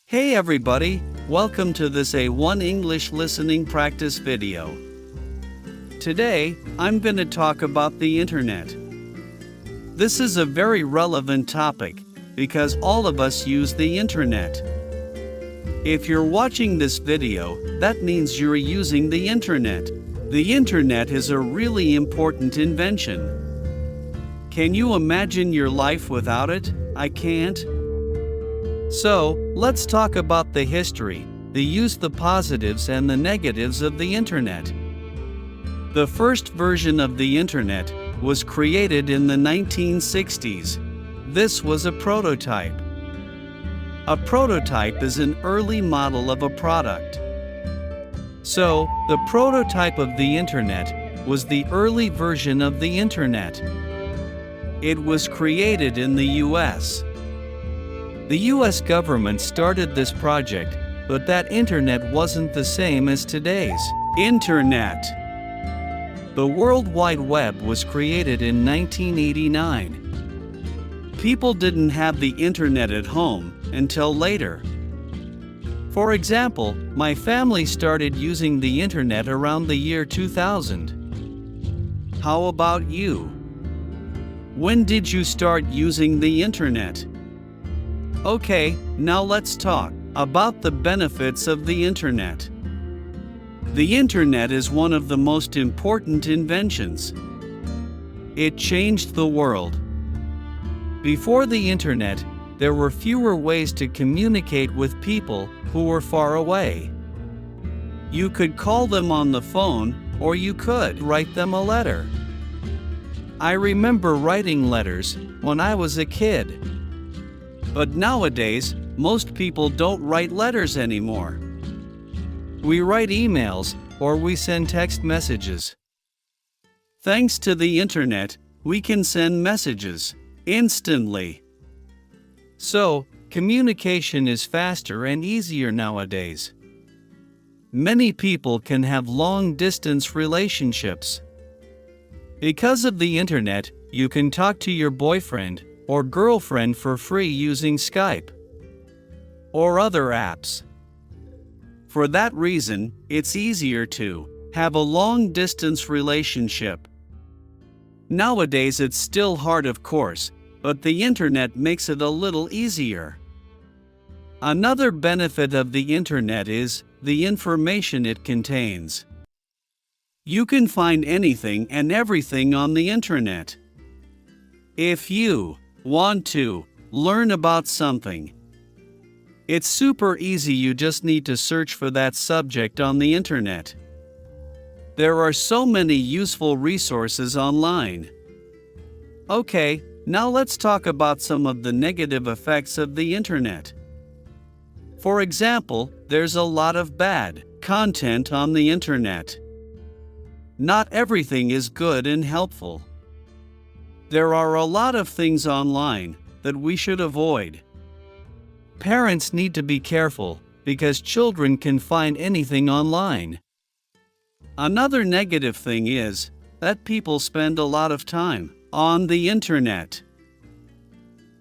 Hey everybody, welcome to this A1 English listening practice video. Today, I'm going to talk about the internet. This is a very relevant topic because all of us use the internet. If you're watching this video, that means you're using the internet. The internet is a really important invention. Can you imagine your life without it? I can't. So, let's talk about the history, the use, the positives and the negatives of the internet. The first version of the internet was created in the 1960s. This was a prototype. A prototype is an early model of a product. So, the prototype of the internet was the early version of the internet. It was created in the US. The US government started this project, but that internet wasn't the same as today's internet. The World Wide Web was created in 1989. People didn't have the internet at home until later. For example, my family started using the internet around the year 2000. How about you? When did you start using the internet? Okay, now let's talk about the benefits of the internet. The internet is one of the most important inventions. It changed the world. Before the internet, there were fewer ways to communicate with people who were far away. You could call them on the phone, or you could write them a letter. I remember writing letters when I was a kid. But nowadays, most people don't write letters anymore. We write emails or we send text messages. Thanks to the internet, we can send messages instantly. So, communication is faster and easier nowadays. Many people can have long-distance relationships. Because of the internet, you can talk to your boyfriend or girlfriend for free using Skype or other apps. For that reason, it's easier to have a long-distance relationship. Nowadays it's still hard, of course, but the internet makes it a little easier. Another benefit of the internet is the information it contains. You can find anything and everything on the internet. If you want to learn about something, it's super easy. You just need to search for that subject on the internet. There are so many useful resources online. Okay, now let's talk about some of the negative effects of the internet. For example, there's a lot of bad content on the internet. Not everything is good and helpful. There are a lot of things online that we should avoid. Parents need to be careful because children can find anything online. Another negative thing is that people spend a lot of time on the internet.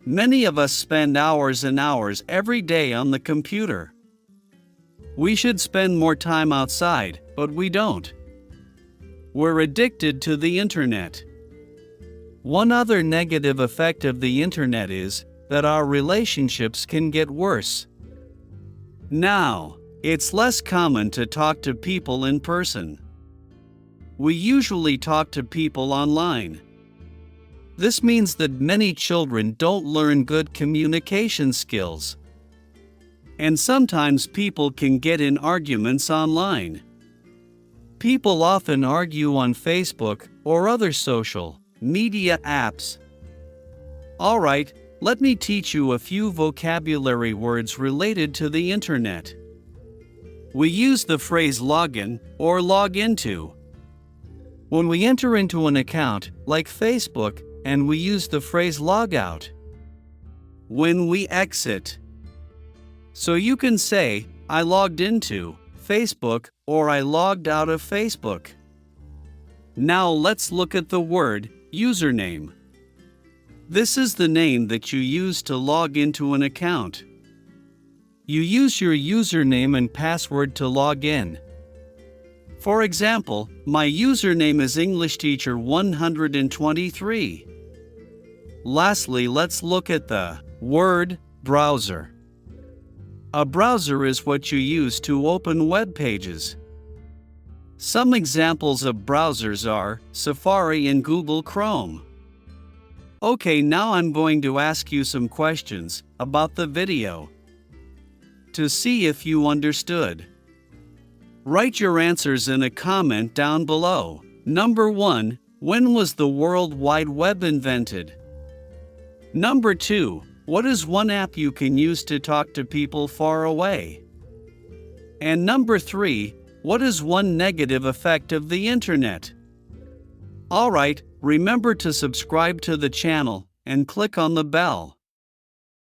Many of us spend hours and hours every day on the computer. We should spend more time outside, but we don't. We're addicted to the internet. One other negative effect of the internet is that our relationships can get worse. Now, it's less common to talk to people in person. We usually talk to people online. This means that many children don't learn good communication skills. And sometimes people can get in arguments online. People often argue on Facebook or other social media apps. Alright, let me teach you a few vocabulary words related to the internet. We use the phrase login or log into when we enter into an account like Facebook, and we use the phrase logout when we exit. So you can say, I logged into Facebook or I logged out of Facebook. Now let's look at the word username. This is the name that you use to log into an account. You use your username and password to log in. For example, my username is EnglishTeacher123. Lastly, let's look at the word browser. A browser is what you use to open web pages. Some examples of browsers are Safari and Google Chrome. Okay, now I'm going to ask you some questions about the video to see if you understood. Write your answers in a comment down below. Number 1. When was the World Wide Web invented? Number 2. What is one app you can use to talk to people far away? And number 3. What is one negative effect of the internet? Alright, remember to subscribe to the channel and click on the bell.